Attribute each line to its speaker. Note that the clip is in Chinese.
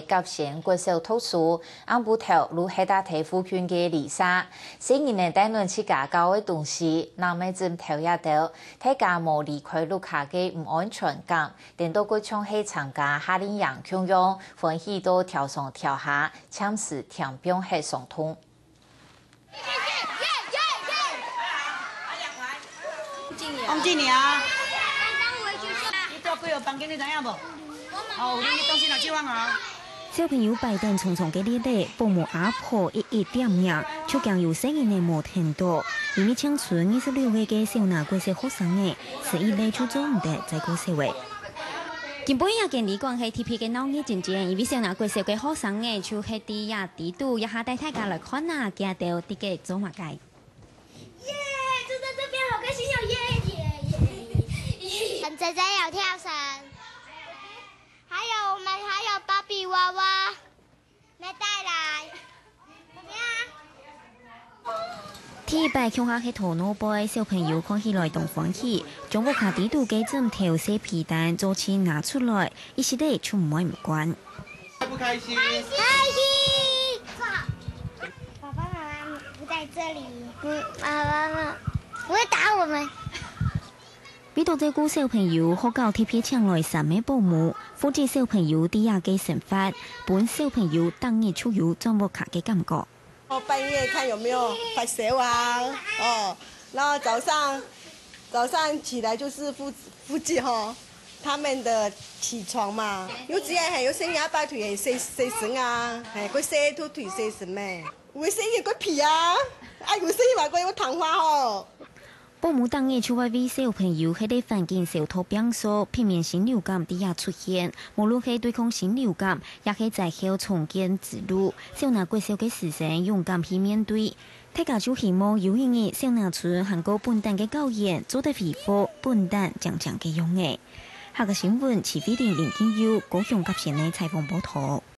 Speaker 1: 甲县国小图书，按部头如黑大体附近嘅丽莎，新年嘅单论起家教嘅东西，那么真头一到，大家无离开路下嘅唔安全感，等到佢冲去参加夏令营强用，欢喜到跳上跳下，抢时田边系上通。
Speaker 2: 王经理啊，你到几号房间你知影无？哦，有你东西拿去放好。
Speaker 3: 小朋友排队匆匆嘅列队，保姆阿婆一点名，出境有声音嘅无听到，因为抢存26位嘅小拿国小学生嘅，是一类出做唔得在国社会。
Speaker 4: 根本也见你讲係 TP 嘅腦嘅真正，因為小拿國小嘅學生嘅，就係啲呀啲度，一下帶大家來看啊，見到啲嘅做乜嘅。
Speaker 5: 耶！坐在這邊好開心哦！耶！仔仔有跳繩，我們還有芭比娃娃，沒帶來，怎麼樣？
Speaker 3: 第一擺鄉下嘅頭腦杯小朋友看起來動歡喜，將個卡地度嘅針條寫皮蛋做起拿出來，一時地出唔會唔慣。
Speaker 2: 開不開心？
Speaker 5: 開心！爸爸媽媽不在這裡，爸爸媽媽不會打我們。
Speaker 3: 比到這個小朋友學校貼片搶來3名保姆，負責小朋友啲亞嘅成法，本小朋友當日出遊裝冇卡嘅感覺。
Speaker 6: 半夜看有沒有發燒啊，然後早上起來就是附近他們的起床嘛，有時係有聲音擺腿係細聲啊，佢細都腿細聲咩，會聲音個皮啊，有聲音話佢有糖花保
Speaker 3: 姆當日出外為小朋友喺啲環境小套變數，避免新流感啲下出現，無論係對抗新流感，也係在後重建之路。小拿國小嘅師生勇敢去面對，大家就希望有影嘅小拿村韓國本地嘅教研做得恢復本地講嘅用嘅。下個新聞，徐飛廉、林建佑高雄及縣嘅採訪報道。